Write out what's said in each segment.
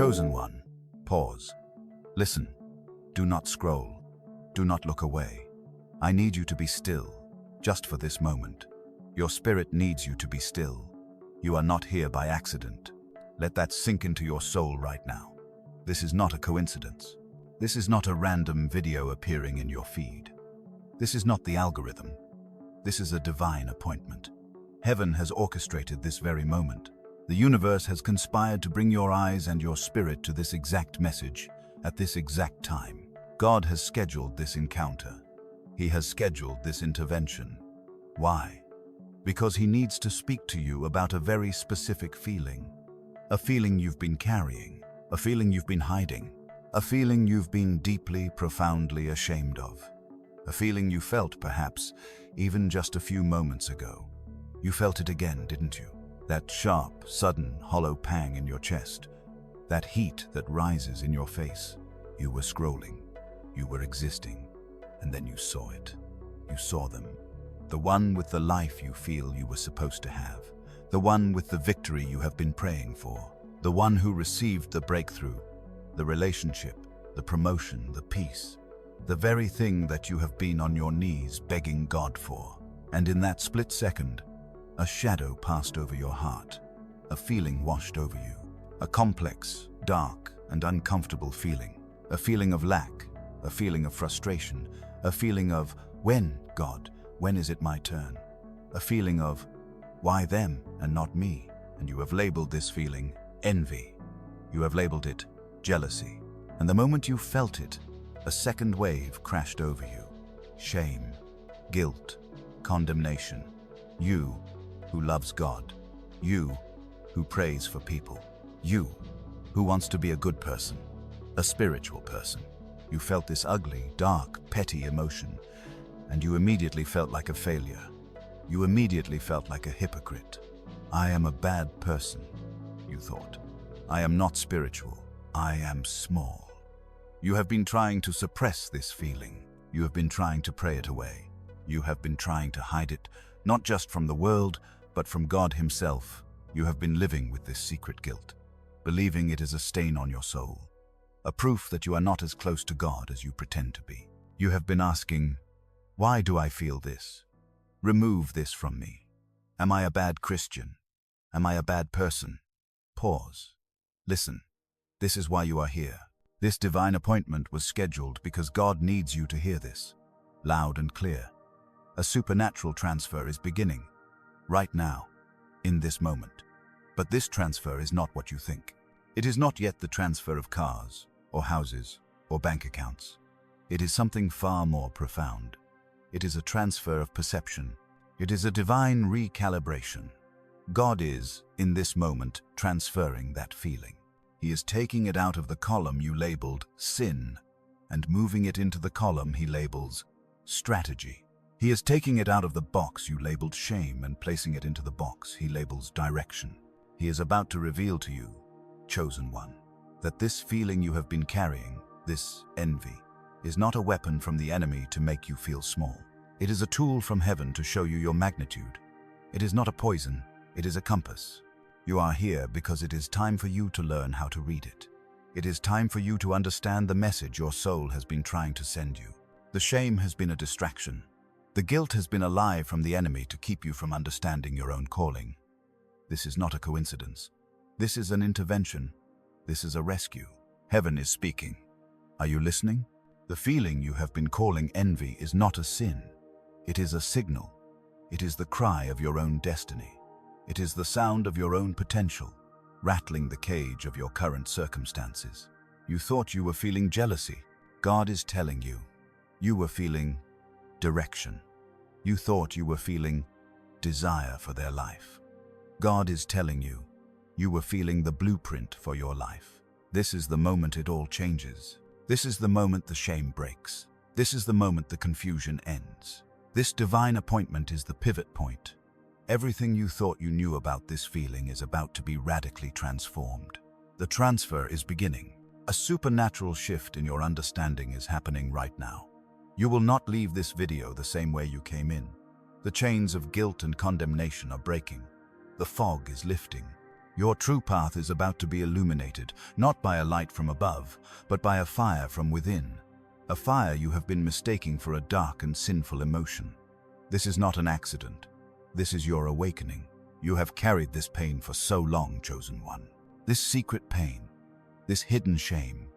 Chosen one, pause. Listen. Do not scroll. Do not look away. I need you to be still, just for this moment. Your spirit needs you to be still. You are not here by accident. Let that sink into your soul right now. This is not a coincidence. This is not a random video appearing in your feed. This is not the algorithm. This is a divine appointment. Heaven has orchestrated this very moment. The universe has conspired to bring your eyes and your spirit to this exact message at this exact time. God has scheduled this encounter. He has scheduled this intervention. Why? Because He needs to speak to you about a very specific feeling. A feeling you've been carrying, a feeling you've been hiding, a feeling you've been deeply, profoundly ashamed of. A feeling you felt, perhaps, even just a few moments ago. You felt it again, didn't you? That sharp, sudden, hollow pang in your chest. That heat that rises in your face. You were scrolling. You were existing. And then you saw it. You saw them. The one with the life you feel you were supposed to have. The one with the victory you have been praying for. The one who received the breakthrough, the relationship, the promotion, the peace. The very thing that you have been on your knees begging God for. And in that split second, a shadow passed over your heart. A feeling washed over you. A complex, dark, and uncomfortable feeling. A feeling of lack. A feeling of frustration. A feeling of, when, God? When is it my turn? A feeling of, why them and not me? And you have labeled this feeling envy. You have labeled it jealousy. And the moment you felt it, a second wave crashed over you. Shame, guilt, condemnation. You who loves God. You who prays for people. You who wants to be a good person, a spiritual person. You felt this ugly, dark, petty emotion, and you immediately felt like a failure. You immediately felt like a hypocrite. I am a bad person, you thought. I am not spiritual. I am small. You have been trying to suppress this feeling. You have been trying to pray it away. You have been trying to hide it, not just from the world, but from God Himself. You have been living with this secret guilt, believing it is a stain on your soul, a proof that you are not as close to God as you pretend to be. You have been asking, why do I feel this? Remove this from me. Am I a bad Christian? Am I a bad person? Pause. Listen. This is why you are here. This divine appointment was scheduled because God needs you to hear this, loud and clear. A supernatural transfer is beginning, right now, in this moment. But this transfer is not what you think. It is not yet the transfer of cars, or houses, or bank accounts. It is something far more profound. It is a transfer of perception. It is a divine recalibration. God is, in this moment, transferring that feeling. He is taking it out of the column you labeled sin and moving it into the column He labels strategy. He is taking it out of the box you labeled shame and placing it into the box He labels direction. He is about to reveal to you, chosen one, that this feeling you have been carrying, this envy, is not a weapon from the enemy to make you feel small. It is a tool from heaven to show you your magnitude. It is not a poison, it is a compass. You are here because it is time for you to learn how to read it. It is time for you to understand the message your soul has been trying to send you. The shame has been a distraction. The guilt has been a lie from the enemy to keep you from understanding your own calling. This is not a coincidence. This is an intervention. This is a rescue. Heaven is speaking. Are you listening? The feeling you have been calling envy is not a sin. It is a signal. It is the cry of your own destiny. It is the sound of your own potential, rattling the cage of your current circumstances. You thought you were feeling jealousy. God is telling you. You were feeling direction. You thought you were feeling desire for their life. God is telling you. You were feeling the blueprint for your life. This is the moment it all changes. This is the moment the shame breaks. This is the moment the confusion ends. This divine appointment is the pivot point. Everything you thought you knew about this feeling is about to be radically transformed. The transfer is beginning. A supernatural shift in your understanding is happening right now. You will not leave this video the same way you came in. The chains of guilt and condemnation are breaking. The fog is lifting. Your true path is about to be illuminated, not by a light from above, but by a fire from within. A fire you have been mistaking for a dark and sinful emotion. This is not an accident. This is your awakening. You have carried this pain for so long, chosen one. This secret pain, this hidden shame.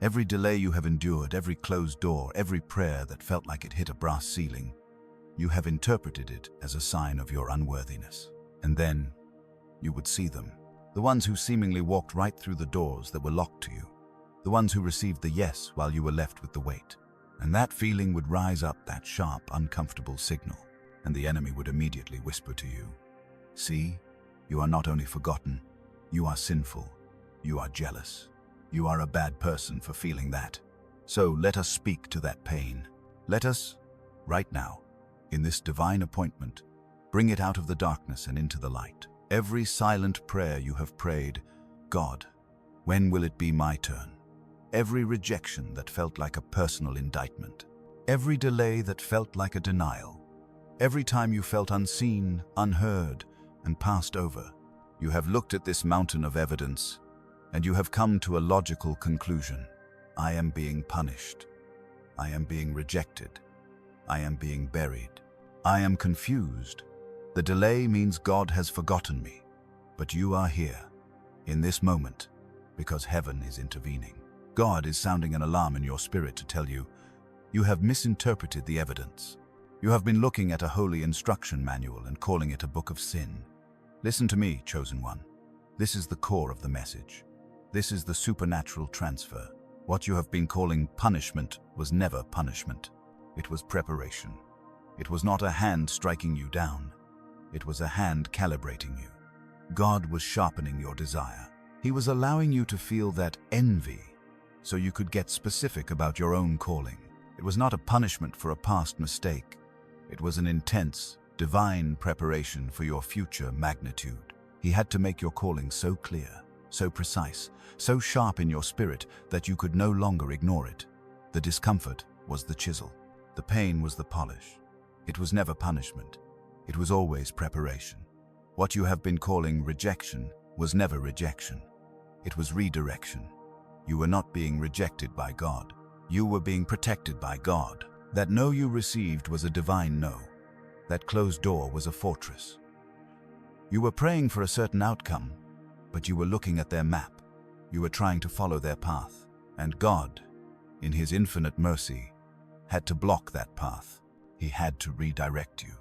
Every delay you have endured, every closed door, every prayer that felt like it hit a brass ceiling, you have interpreted it as a sign of your unworthiness. And then you would see them, the ones who seemingly walked right through the doors that were locked to you, the ones who received the yes while you were left with the wait. And that feeling would rise up, that sharp, uncomfortable signal, and the enemy would immediately whisper to you, "See, you are not only forgotten, you are sinful, you are jealous, you are a bad person for feeling that. So let us speak to that pain. Let us, right now, in this divine appointment, bring it out of the darkness and into the light. Every silent prayer you have prayed, God, when will it be my turn? Every rejection that felt like a personal indictment. Every delay that felt like a denial. Every time you felt unseen, unheard, and passed over. You have looked at this mountain of evidence, and you have come to a logical conclusion. I am being punished. I am being rejected. I am being buried. I am confused. The delay means God has forgotten me. But you are here, in this moment, because heaven is intervening. God is sounding an alarm in your spirit to tell you, you have misinterpreted the evidence. You have been looking at a holy instruction manual and calling it a book of sin. Listen to me, chosen one. This is the core of the message. This is the supernatural transfer. What you have been calling punishment was never punishment. It was preparation. It was not a hand striking you down. It was a hand calibrating you. God was sharpening your desire. He was allowing you to feel that envy so you could get specific about your own calling. It was not a punishment for a past mistake. It was an intense, divine preparation for your future magnitude. He had to make your calling so clear, so precise, so sharp in your spirit that you could no longer ignore it. The discomfort was the chisel. The pain was the polish. It was never punishment. It was always preparation. What you have been calling rejection was never rejection. It was redirection. You were not being rejected by God. You were being protected by God. That no you received was a divine no. That closed door was a fortress. You were praying for a certain outcome, but you were looking at their map. You were trying to follow their path. And God, in His infinite mercy, had to block that path. He had to redirect you.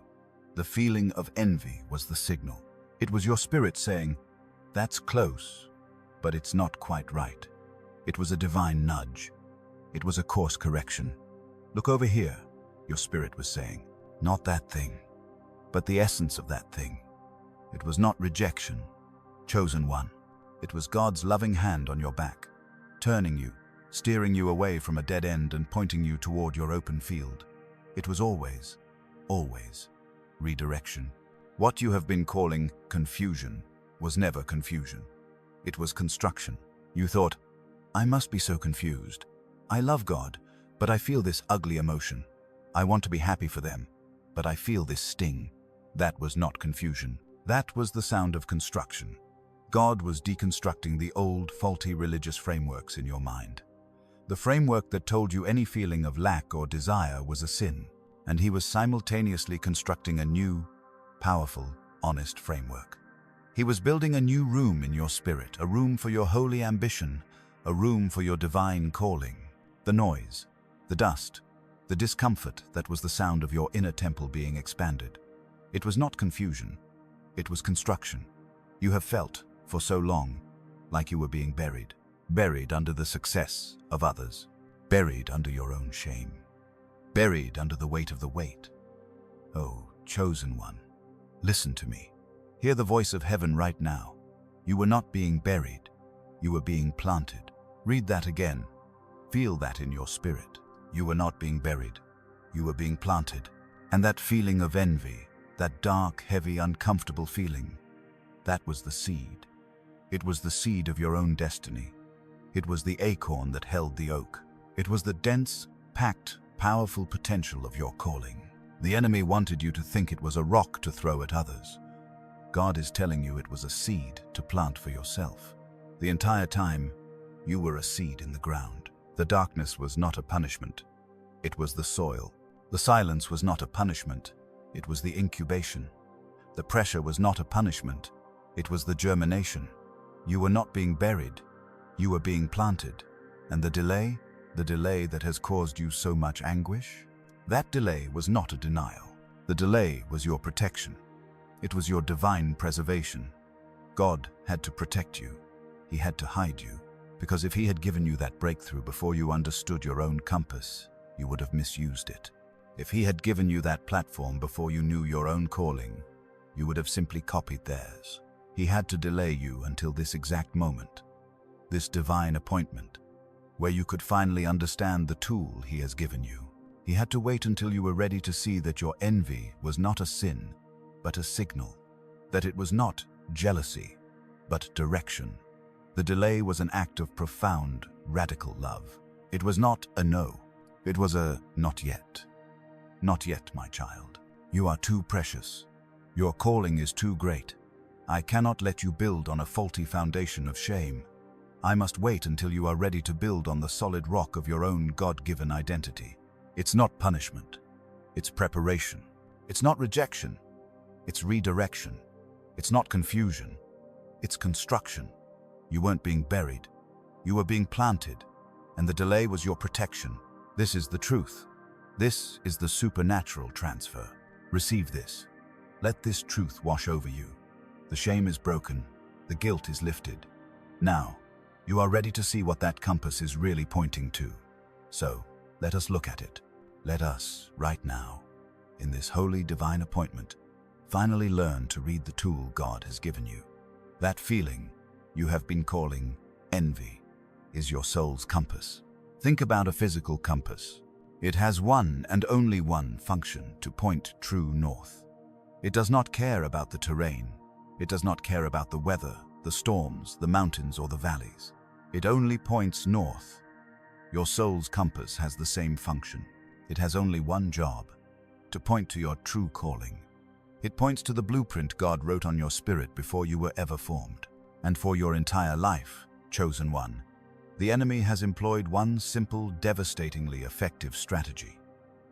The feeling of envy was the signal. It was your spirit saying, "That's close, but it's not quite right." It was a divine nudge. It was a course correction. "Look over here," your spirit was saying. Not that thing, but the essence of that thing. It was not rejection, chosen one. It was God's loving hand on your back, turning you, steering you away from a dead end and pointing you toward your open field. It was always redirection. What you have been calling confusion was never confusion. It was construction. You thought, I must be so confused. I love God, but I feel this ugly emotion. I want to be happy for them, but I feel this sting. That was not confusion. That was the sound of construction. God was deconstructing the old, faulty religious frameworks in your mind. The framework that told you any feeling of lack or desire was a sin, and He was simultaneously constructing a new, powerful, honest framework. He was building a new room in your spirit, a room for your holy ambition, a room for your divine calling. The noise, the dust, the discomfort that was the sound of your inner temple being expanded. It was not confusion, it was construction. You have felt, for so long, like you were being buried under the success of others, buried under your own shame, buried under the weight of the weight. Oh, chosen one, listen to me. Hear the voice of heaven right now. You were not being buried, you were being planted. Read that again. Feel that in your spirit. You were not being buried, you were being planted. And that feeling of envy, that dark, heavy, uncomfortable feeling, that was the seed. It was the seed of your own destiny. It was the acorn that held the oak. It was the dense, packed, powerful potential of your calling. The enemy wanted you to think it was a rock to throw at others. God is telling you it was a seed to plant for yourself. The entire time, you were a seed in the ground. The darkness was not a punishment. It was the soil. The silence was not a punishment. It was the incubation. The pressure was not a punishment. It was the germination. You were not being buried. You were being planted. And the delay that has caused you so much anguish? That delay was not a denial. The delay was your protection. It was your divine preservation. God had to protect you. He had to hide you. Because if he had given you that breakthrough before you understood your own compass, you would have misused it. If he had given you that platform before you knew your own calling, you would have simply copied theirs. He had to delay you until this exact moment, this divine appointment, where you could finally understand the tool he has given you. He had to wait until you were ready to see that your envy was not a sin, but a signal, that it was not jealousy, but direction. The delay was an act of profound, radical love. It was not a no. It was a not yet. Not yet, my child. You are too precious. Your calling is too great. I cannot let you build on a faulty foundation of shame. I must wait until you are ready to build on the solid rock of your own God-given identity. It's not punishment. It's preparation. It's not rejection. It's redirection. It's not confusion. It's construction. You weren't being buried. You were being planted, and the delay was your protection. This is the truth. This is the supernatural transfer. Receive this. Let this truth wash over you. The shame is broken. The guilt is lifted. Now, you are ready to see what that compass is really pointing to. So, let us look at it. Let us, right now, in this holy divine appointment, finally learn to read the tool God has given you. That feeling you have been calling envy is your soul's compass. Think about a physical compass. It has one and only one function: to point true north. It does not care about the terrain. It does not care about the weather, the storms, the mountains, or the valleys. It only points north. Your soul's compass has the same function. It has only one job: to point to your true calling. It points to the blueprint God wrote on your spirit before you were ever formed. And for your entire life, chosen one, the enemy has employed one simple, devastatingly effective strategy: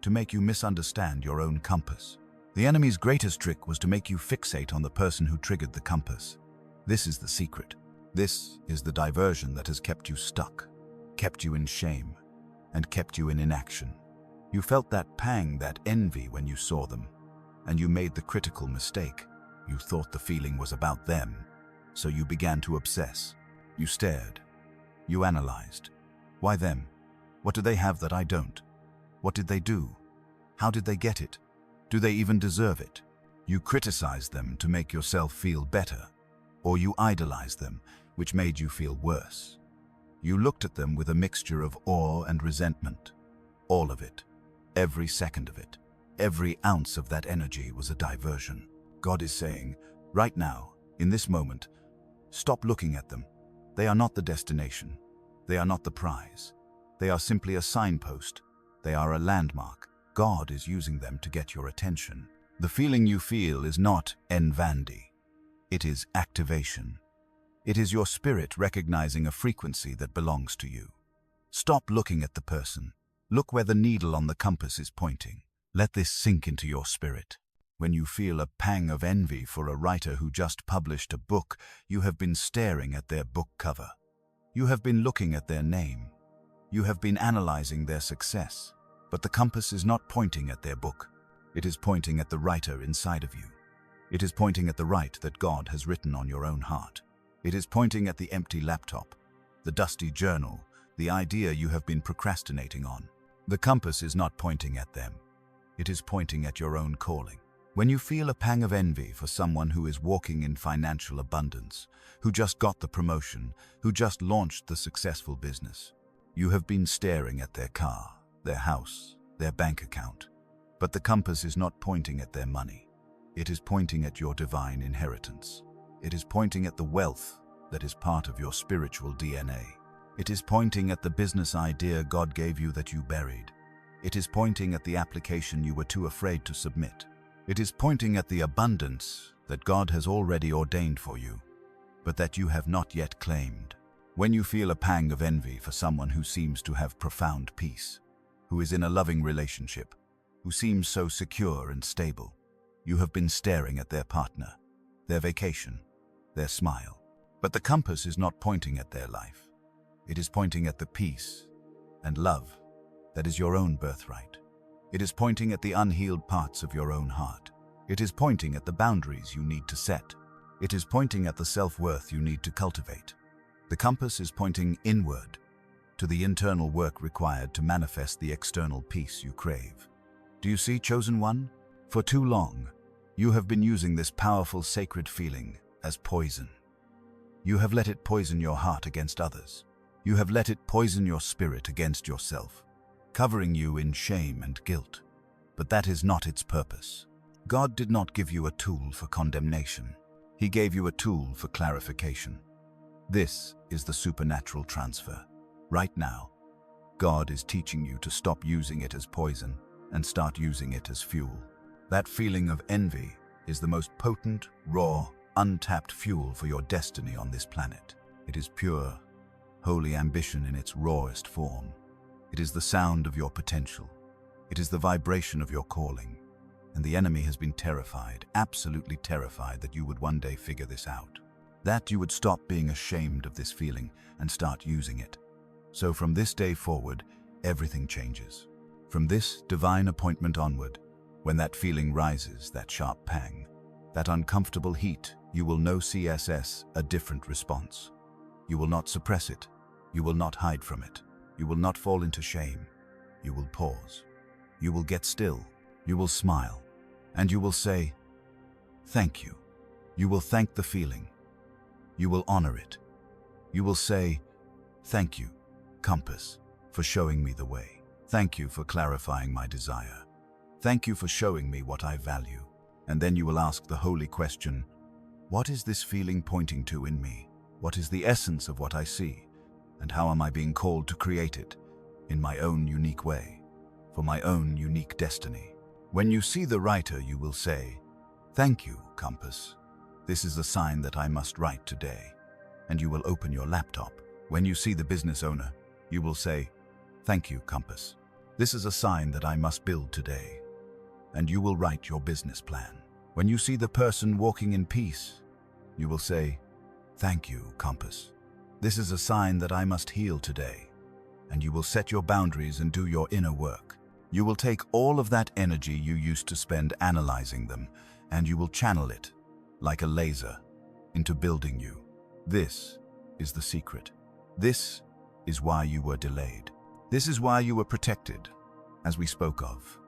to make you misunderstand your own compass. The enemy's greatest trick was to make you fixate on the person who triggered the compass. This is the secret. This is the diversion that has kept you stuck, kept you in shame, and kept you in inaction. You felt that pang, that envy when you saw them, and you made the critical mistake. You thought the feeling was about them, so you began to obsess. You stared. You analyzed. Why them? What do they have that I don't? What did they do? How did they get it? Do they even deserve it? You criticized them to make yourself feel better, or you idolized them, which made you feel worse. You looked at them with a mixture of awe and resentment. All of it. Every second of it. Every ounce of that energy was a diversion. God is saying, right now, in this moment, stop looking at them. They are not the destination. They are not the prize. They are simply a signpost. They are a landmark. God is using them to get your attention. The feeling you feel is not envandi. It is activation. It is your spirit recognizing a frequency that belongs to you. Stop looking at the person. Look where the needle on the compass is pointing. Let this sink into your spirit. When you feel a pang of envy for a writer who just published a book, you have been staring at their book cover. You have been looking at their name. You have been analyzing their success. But the compass is not pointing at their book. It is pointing at the writer inside of you. It is pointing at the right that God has written on your own heart. It is pointing at the empty laptop, the dusty journal, the idea you have been procrastinating on. The compass is not pointing at them. It is pointing at your own calling. When you feel a pang of envy for someone who is walking in financial abundance, who just got the promotion, who just launched the successful business, you have been staring at their car, their house, their bank account. But the compass is not pointing at their money. It is pointing at your divine inheritance. It is pointing at the wealth that is part of your spiritual DNA. It is pointing at the business idea God gave you that you buried. It is pointing at the application you were too afraid to submit. It is pointing at the abundance that God has already ordained for you, but that you have not yet claimed. When you feel a pang of envy for someone who seems to have profound peace, who is in a loving relationship, who seems so secure and stable, you have been staring at their partner, their vacation, their smile. But the compass is not pointing at their life. It is pointing at the peace and love that is your own birthright. It is pointing at the unhealed parts of your own heart. It is pointing at the boundaries you need to set. It is pointing at the self-worth you need to cultivate. The compass is pointing inward to the internal work required to manifest the external peace you crave. Do you see, chosen one? For too long, you have been using this powerful sacred feeling as poison. You have let it poison your heart against others. You have let it poison your spirit against yourself, covering you in shame and guilt. But that is not its purpose. God did not give you a tool for condemnation. He gave you a tool for clarification. This is the supernatural transfer. Right now, God is teaching you to stop using it as poison and start using it as fuel. That feeling of envy is the most potent, raw, untapped fuel for your destiny on this planet. It is pure, holy ambition in its rawest form. It is the sound of your potential. It is the vibration of your calling. And the enemy has been terrified, absolutely terrified, that you would one day figure this out. That you would stop being ashamed of this feeling and start using it. So from this day forward, everything changes. From this divine appointment onward, when that feeling rises, that sharp pang, that uncomfortable heat, you will know CSS, a different response. You will not suppress it. You will not hide from it. You will not fall into shame. You will pause. You will get still. You will smile. And you will say, thank you. You will thank the feeling. You will honor it. You will say, thank you, compass, for showing me the way. Thank you for clarifying my desire. Thank you for showing me what I value. And then you will ask the holy question, what is this feeling pointing to in me? What is the essence of what I see? And how am I being called to create it in my own unique way, for my own unique destiny? When you see the writer, you will say, thank you, compass. This is a sign that I must write today. And you will open your laptop. When you see the business owner, you will say, thank you, compass. This is a sign that I must build today. And you will write your business plan. When you see the person walking in peace, you will say, thank you, compass. This is a sign that I must heal today. And you will set your boundaries and do your inner work. You will take all of that energy you used to spend analyzing them, and you will channel it, like a laser, into building you. This is the secret. This is why you were delayed. This is why you were protected, as we spoke of.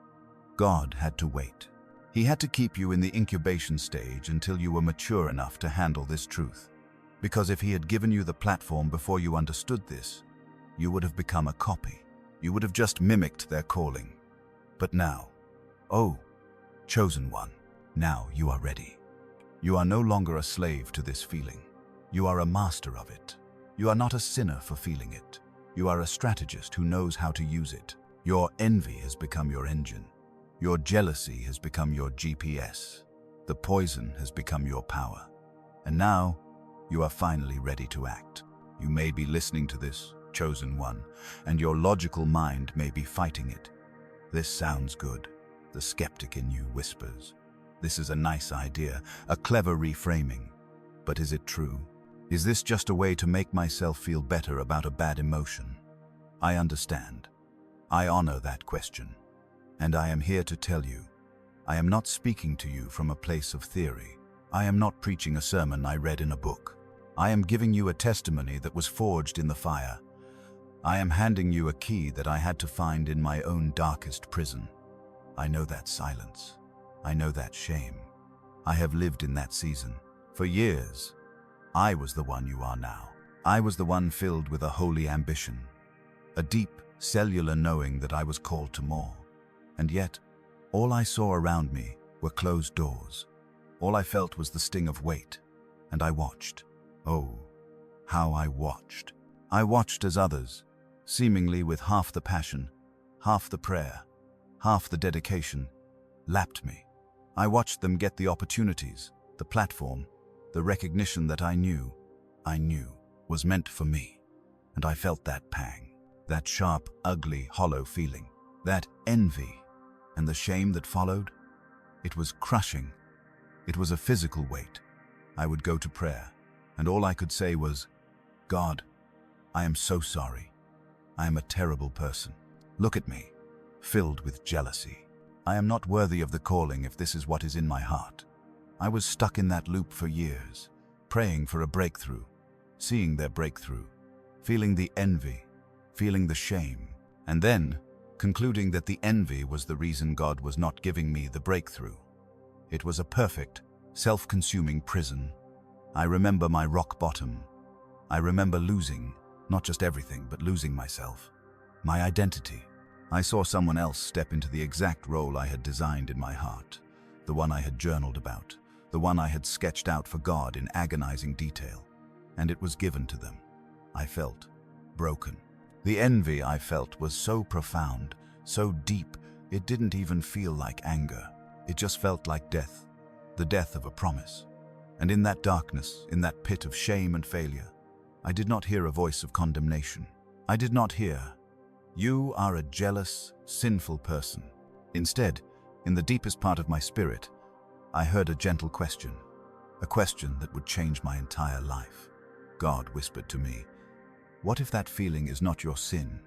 God had to wait. He had to keep you in the incubation stage until you were mature enough to handle this truth. Because if he had given you the platform before you understood this, you would have become a copy. You would have just mimicked their calling. But now, oh, chosen one, now you are ready. You are no longer a slave to this feeling. You are a master of it. You are not a sinner for feeling it. You are a strategist who knows how to use it. Your envy has become your engine. Your jealousy has become your GPS. The poison has become your power. And now, you are finally ready to act. You may be listening to this, chosen one, and your logical mind may be fighting it. This sounds good. The skeptic in you whispers. This is a nice idea, a clever reframing. But is it true? Is this just a way to make myself feel better about a bad emotion? I understand. I honor that question. And I am here to tell you, I am not speaking to you from a place of theory. I am not preaching a sermon I read in a book. I am giving you a testimony that was forged in the fire. I am handing you a key that I had to find in my own darkest prison. I know that silence. I know that shame. I have lived in that season. For years, I was the one you are now. I was the one filled with a holy ambition, a deep, cellular knowing that I was called to more. And yet, all I saw around me were closed doors. All I felt was the sting of weight, and I watched. Oh, how I watched. I watched as others, seemingly with half the passion, half the prayer, half the dedication, lapped me. I watched them get the opportunities, the platform, the recognition that I knew, was meant for me. And I felt that pang, that sharp, ugly, hollow feeling, that envy, and the shame that followed. It was crushing. It was a physical weight. I would go to prayer, and all I could say was, God, I am so sorry. I am a terrible person. Look at me, filled with jealousy. I am not worthy of the calling if this is what is in my heart. I was stuck in that loop for years, praying for a breakthrough, seeing their breakthrough, feeling the envy, feeling the shame, and then concluding that the envy was the reason God was not giving me the breakthrough. It was a perfect, self-consuming prison. I remember my rock bottom. I remember losing, not just everything, but losing myself, my identity. I saw someone else step into the exact role I had designed in my heart, the one I had journaled about, the one I had sketched out for God in agonizing detail, and it was given to them. I felt broken. The envy I felt was so profound, so deep, it didn't even feel like anger. It just felt like death, the death of a promise. And in that darkness, in that pit of shame and failure, I did not hear a voice of condemnation. I did not hear, "You are a jealous, sinful person." Instead, in the deepest part of my spirit, I heard a gentle question, a question that would change my entire life. God whispered to me, "What if that feeling is not your sin,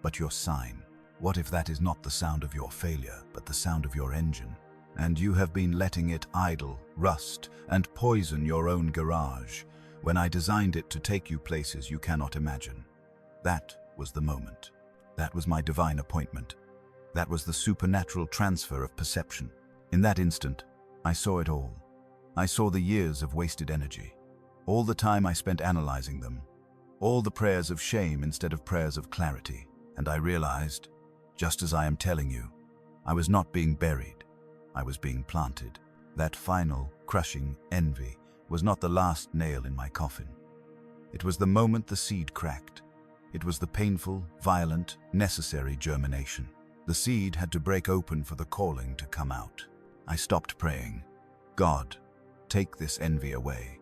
but your sign? What if that is not the sound of your failure, but the sound of your engine? And you have been letting it idle, rust, and poison your own garage, when I designed it to take you places you cannot imagine." That was the moment. That was my divine appointment. That was the supernatural transfer of perception. In that instant, I saw it all. I saw the years of wasted energy, all the time I spent analyzing them, all the prayers of shame instead of prayers of clarity. And I realized, just as I am telling you, I was not being buried. I was being planted. That final, crushing envy was not the last nail in my coffin. It was the moment the seed cracked. It was the painful, violent, necessary germination. The seed had to break open for the calling to come out. I stopped praying, "God, take this envy away."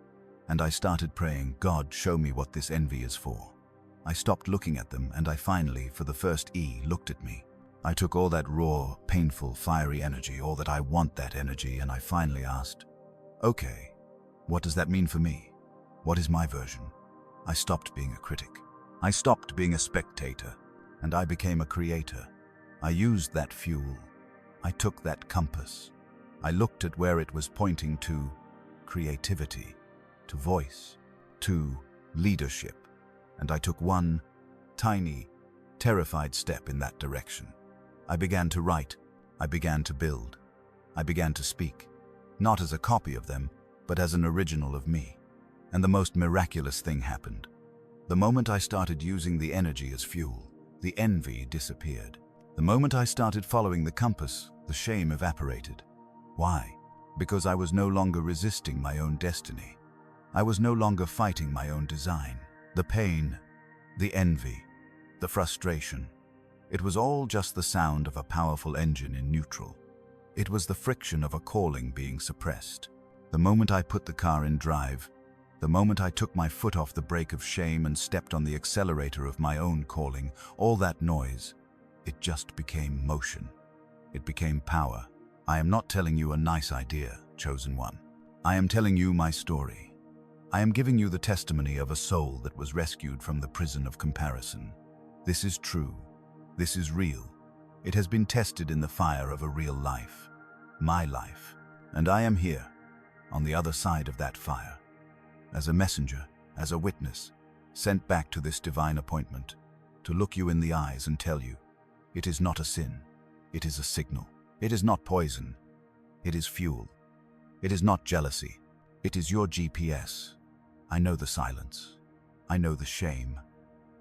And I started praying, "God, show me what this envy is for." I stopped looking at them, and I finally, for the first looked at me. I took all that raw, painful, fiery energy, all that I want that energy, and I finally asked, "Okay, what does that mean for me? What is my version?" I stopped being a critic. I stopped being a spectator, and I became a creator. I used that fuel. I took that compass. I looked at where it was pointing to: creativity, to voice, to leadership. And I took one tiny, terrified step in that direction. I began to write. I began to build. I began to speak, not as a copy of them, but as an original of me. And the most miraculous thing happened. The moment I started using the energy as fuel, the envy disappeared. The moment I started following the compass, the shame evaporated. Why? Because I was no longer resisting my own destiny. I was no longer fighting my own design. The pain, the envy, the frustration, it was all just the sound of a powerful engine in neutral. It was the friction of a calling being suppressed. The moment I put the car in drive, the moment I took my foot off the brake of shame and stepped on the accelerator of my own calling, all that noise, it just became motion. It became power. I am not telling you a nice idea, chosen one. I am telling you my story. I am giving you the testimony of a soul that was rescued from the prison of comparison. This is true. This is real. It has been tested in the fire of a real life, my life. And I am here, on the other side of that fire, as a messenger, as a witness, sent back to this divine appointment, to look you in the eyes and tell you, it is not a sin, it is a signal. It is not poison, it is fuel. It is not jealousy, it is your GPS. I know the silence, I know the shame.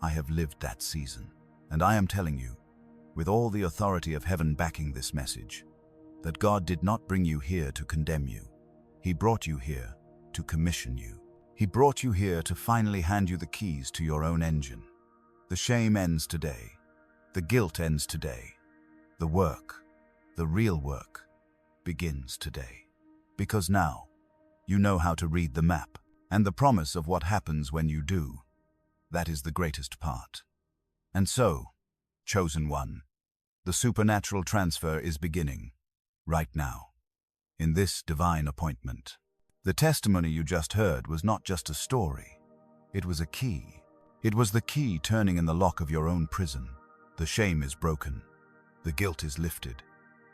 I have lived that season, and I am telling you, with all the authority of heaven backing this message, that God did not bring you here to condemn you. He brought you here to commission you. He brought you here to finally hand you the keys to your own engine. The shame ends today. The guilt ends today. The work, the real work, begins today. Because now, You know how to read the map, and the promise of what happens when you do. That is the greatest part. And so, chosen one, the supernatural transfer is beginning, right now, in this divine appointment. The testimony you just heard was not just a story. It was a key. It was the key turning in the lock of your own prison. The shame is broken. The guilt is lifted.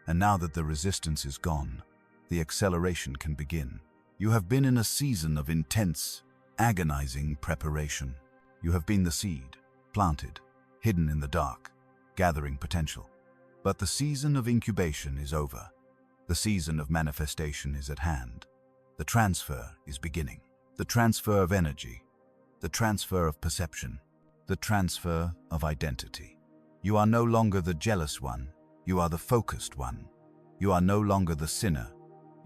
And now that the resistance is gone, the acceleration can begin. You have been in a season of intense, agonizing preparation. You have been the seed, planted, hidden in the dark, gathering potential. But the season of incubation is over. The season of manifestation is at hand. The transfer is beginning. The transfer of energy, the transfer of perception, the transfer of identity. You are no longer the jealous one. You are the focused one. You are no longer the sinner.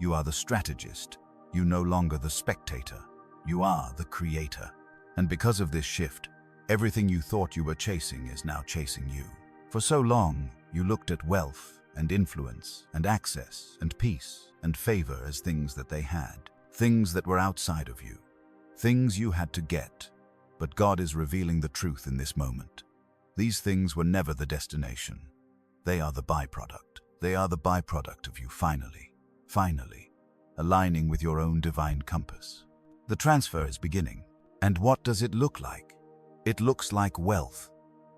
You are the strategist. You no longer the spectator. You are the creator. And because of this shift, everything you thought you were chasing is now chasing you. For so long, you looked at wealth and influence and access and peace and favor as things that they had, things that were outside of you, things you had to get. But God is revealing the truth in this moment. These things were never the destination. They are the byproduct. They are the byproduct of you finally, aligning with your own divine compass. The transfer is beginning. And what does it look like? It looks like wealth.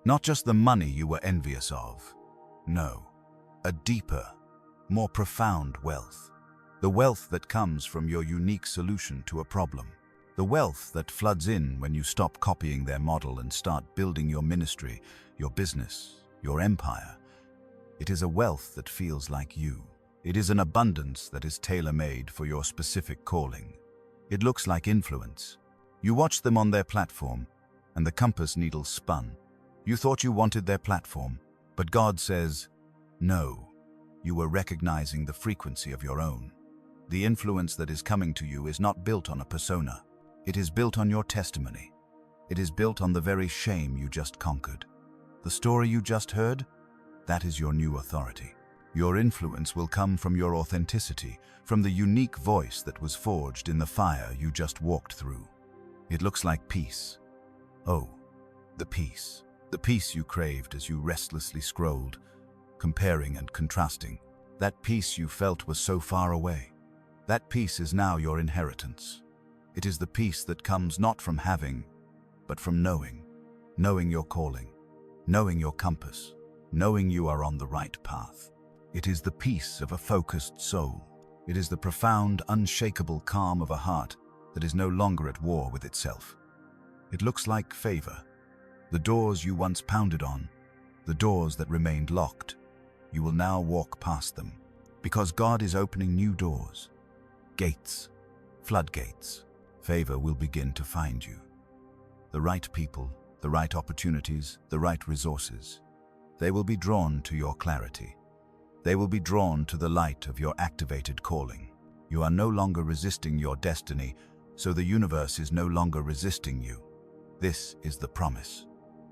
Not just the money you were envious of. No, a deeper, more profound wealth. The wealth that comes from your unique solution to a problem. The wealth that floods in when you stop copying their model and start building your ministry, your business, your empire. It is a wealth that feels like you. It is an abundance that is tailor-made for your specific calling. It looks like influence. You watched them on their platform, and the compass needle spun. You thought you wanted their platform, but God says, no. You were recognizing the frequency of your own. The influence that is coming to you is not built on a persona. It is built on your testimony. It is built on the very shame you just conquered. The story you just heard, that is your new authority. Your influence will come from your authenticity, from the unique voice that was forged in the fire you just walked through. It looks like peace. Oh, the peace. The peace you craved as you restlessly scrolled, comparing and contrasting. That peace you felt was so far away. That peace is now your inheritance. It is the peace that comes not from having, but from knowing. Knowing your calling, knowing your compass, knowing you are on the right path. It is the peace of a focused soul. It is the profound, unshakable calm of a heart that is no longer at war with itself. It looks like favor. The doors you once pounded on, the doors that remained locked, you will now walk past them, because God is opening new doors. Gates, floodgates. Favor will begin to find you. The right people, the right opportunities, the right resources. They will be drawn to your clarity. They will be drawn to the light of your activated calling. You are no longer resisting your destiny, so the universe is no longer resisting you. This is the promise.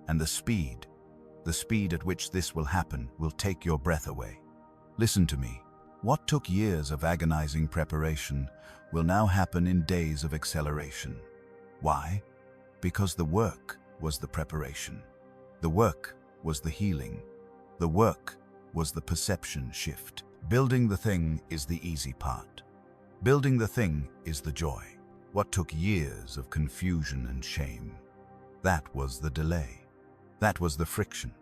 And the speed at which this will happen will take your breath away. Listen to me. What took years of agonizing preparation will now happen in days of acceleration. Why? Because the work was the preparation. The work was the healing. The work was the perception shift. Building the thing is the easy part. Building the thing is the joy. What took years of confusion and shame? That was the delay. That was the friction.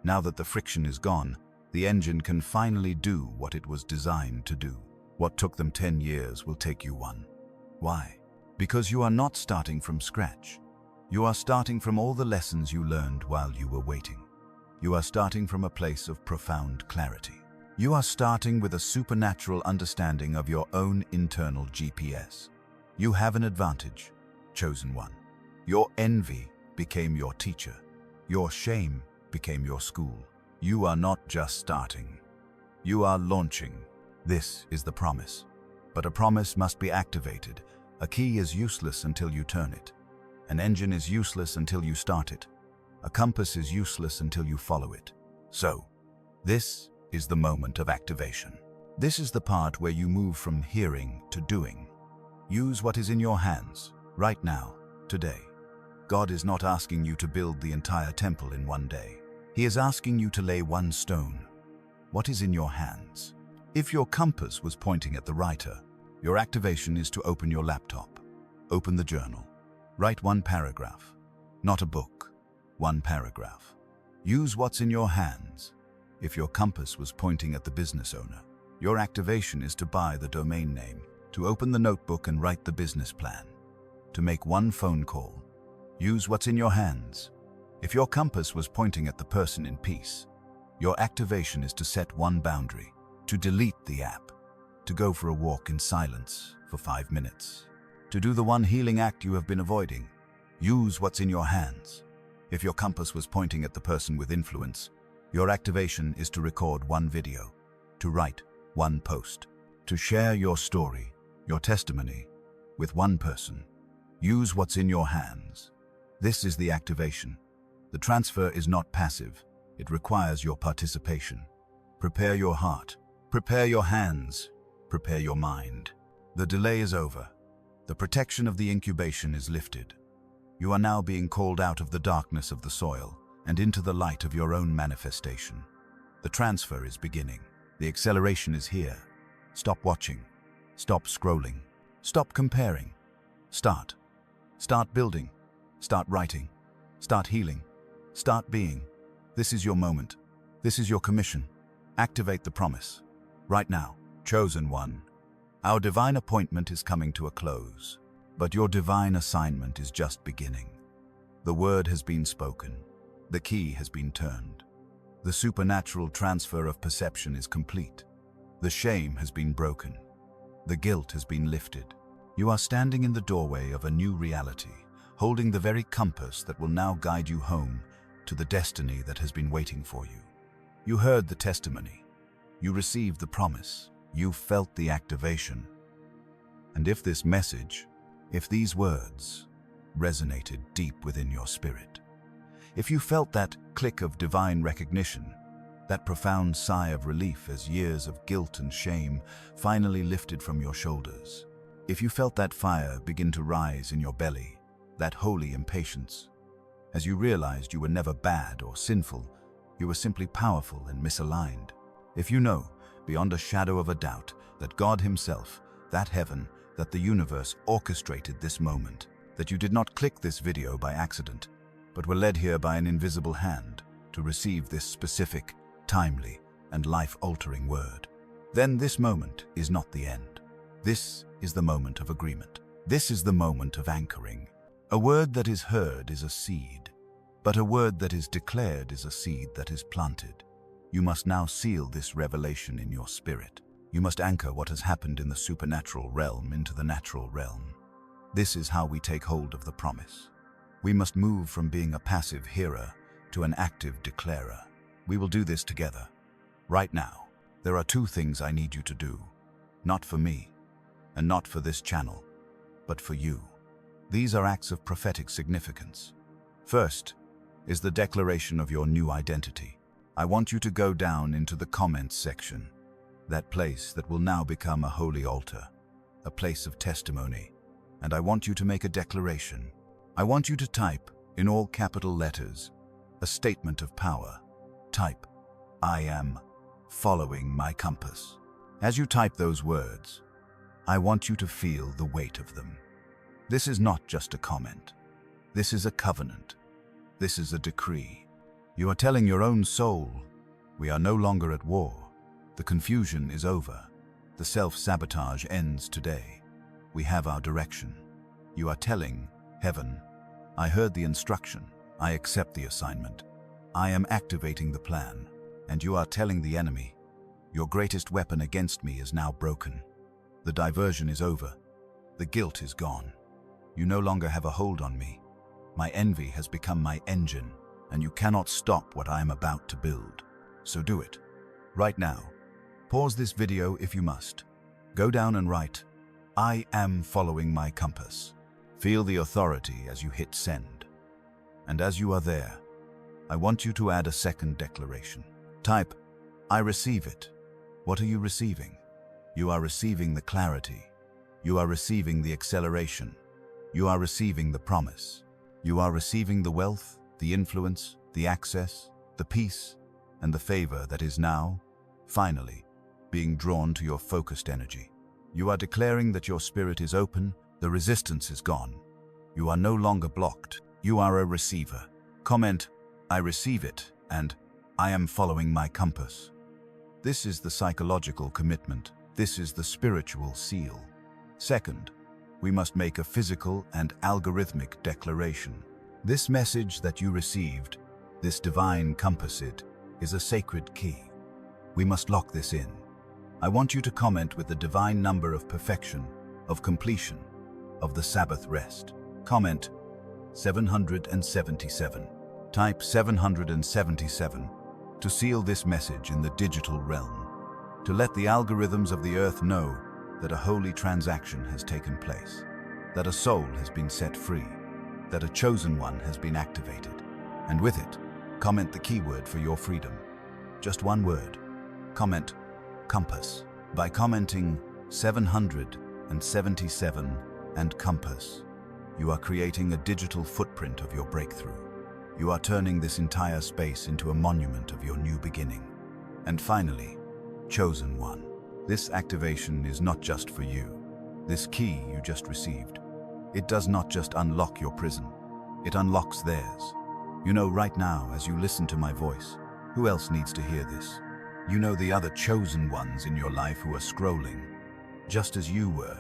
Now that the friction is gone, the engine can finally do what it was designed to do. What took them 10 years will take you 1. Why? Because you are not starting from scratch. You are starting from all the lessons you learned while you were waiting. You are starting from a place of profound clarity. You are starting with a supernatural understanding of your own internal GPS. You have an advantage, chosen one. Your envy became your teacher. Your shame became your school. You are not just starting. You are launching. This is the promise. But a promise must be activated. A key is useless until you turn it. An engine is useless until you start it. A compass is useless until you follow it. So, this is the moment of activation. This is the part where you move from hearing to doing. Use what is in your hands, right now, today. God is not asking you to build the entire temple in one day. He is asking you to lay one stone. What is in your hands? If your compass was pointing at the writer, your activation is to open your laptop. Open the journal. Write one paragraph. Not a book. One paragraph. Use what's in your hands. If your compass was pointing at the business owner, your activation is to buy the domain name, to open the notebook and write the business plan, to make one phone call. Use what's in your hands. If your compass was pointing at the person in peace, your activation is to set one boundary, to delete the app, to go for a walk in silence for 5 minutes, to do the one healing act you have been avoiding. Use what's in your hands. If your compass was pointing at the person with influence, your activation is to record one video, to write one post, to share your story, your testimony, with one person. Use what's in your hands. This is the activation. The transfer is not passive. It requires your participation. Prepare your heart. Prepare your hands. Prepare your mind. The delay is over. The protection of the incubation is lifted. You are now being called out of the darkness of the soil and into the light of your own manifestation. The transfer is beginning. The acceleration is here. Stop watching. Stop scrolling. Stop comparing. Start. Start building. Start writing. Start healing. Start being. This is your moment. This is your commission. Activate the promise. Right now, chosen one. Our divine appointment is coming to a close, but your divine assignment is just beginning. The word has been spoken. The key has been turned. The supernatural transfer of perception is complete. The shame has been broken. The guilt has been lifted. You are standing in the doorway of a new reality, holding the very compass that will now guide you home to the destiny that has been waiting for you. You heard the testimony. You received the promise. You felt the activation. And if this message, if these words resonated deep within your spirit, if you felt that click of divine recognition, that profound sigh of relief as years of guilt and shame finally lifted from your shoulders, if you felt that fire begin to rise in your belly, that holy impatience, as you realized you were never bad or sinful, you were simply powerful and misaligned, if you know, beyond a shadow of a doubt, that God Himself, that heaven, that the universe orchestrated this moment, that you did not click this video by accident, but were led here by an invisible hand to receive this specific, timely, and life-altering word, then this moment is not the end. This is the moment of agreement. This is the moment of anchoring. A word that is heard is a seed, but a word that is declared is a seed that is planted. You must now seal this revelation in your spirit. You must anchor what has happened in the supernatural realm into the natural realm. This is how we take hold of the promise. We must move from being a passive hearer to an active declarer. We will do this together. Right now, there are 2 things I need you to do. Not for me, and not for this channel, but for you. These are acts of prophetic significance. First is the declaration of your new identity. I want you to go down into the comments section, that place that will now become a holy altar, a place of testimony, and I want you to make a declaration. I want you to type, in all capital letters, a statement of power. Type, I am following my compass. As you type those words, I want you to feel the weight of them. This is not just a comment. This is a covenant. This is a decree. You are telling your own soul, we are no longer at war. The confusion is over. The self-sabotage ends today. We have our direction. You are telling heaven, I heard the instruction. I accept the assignment. I am activating the plan. And you are telling the enemy, your greatest weapon against me is now broken. The diversion is over. The guilt is gone. You no longer have a hold on me. My envy has become my engine, and you cannot stop what I am about to build. So do it. Right now. Pause this video if you must. Go down and write, I am following my compass. Feel the authority as you hit send. And as you are there, I want you to add a second declaration. Type, I receive it. What are you receiving? You are receiving the clarity. You are receiving the acceleration. You are receiving the promise. You are receiving the wealth, the influence, the access, the peace, and the favor that is now, finally, being drawn to your focused energy. You are declaring that your spirit is open, the resistance is gone. You are no longer blocked. You are a receiver. Comment, "I receive it," and "I am following my compass." This is the psychological commitment. This is the spiritual seal. Second, we must make a physical and algorithmic declaration. This message that you received, this divine compass, it is a sacred key. We must lock this in. I want you to comment with the divine number of perfection, of completion, of the Sabbath rest. Comment 777. Type 777 to seal this message in the digital realm, to let the algorithms of the earth know that a holy transaction has taken place, that a soul has been set free, that a chosen one has been activated. And with it, comment the keyword for your freedom. Just one word. Comment compass. By commenting 777 and compass, you are creating a digital footprint of your breakthrough. You are turning this entire space into a monument of your new beginning. And finally, chosen one. This activation is not just for you. This key you just received, it does not just unlock your prison, it unlocks theirs. You know right now, as you listen to my voice, who else needs to hear this? You know the other chosen ones in your life who are scrolling, just as you were.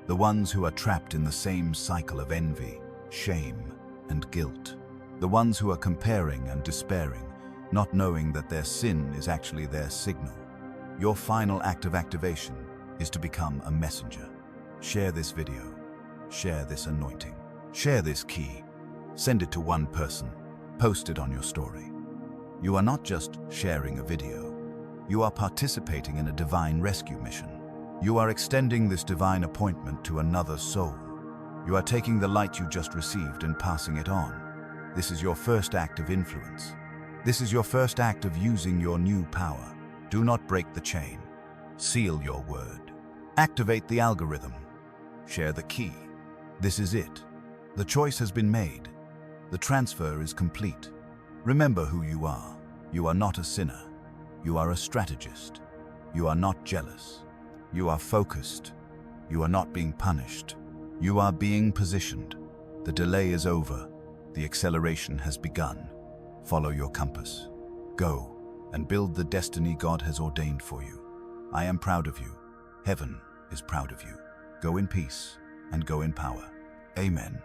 The ones who are trapped in the same cycle of envy, shame, and guilt. The ones who are comparing and despairing, not knowing that their sin is actually their signal. Your final act of activation is to become a messenger. Share this video. Share this anointing. Share this key. Send it to one person. Post it on your story. You are not just sharing a video. You are participating in a divine rescue mission. You are extending this divine appointment to another soul. You are taking the light you just received and passing it on. This is your first act of influence. This is your first act of using your new power. Do not break the chain. Seal your word. Activate the algorithm. Share the key. This is it. The choice has been made. The transfer is complete. Remember who you are. You are not a sinner. You are a strategist. You are not jealous. You are focused. You are not being punished. You are being positioned. The delay is over. The acceleration has begun. Follow your compass. Go and build the destiny God has ordained for you. I am proud of you. Heaven is proud of you. Go in peace and go in power. Amen.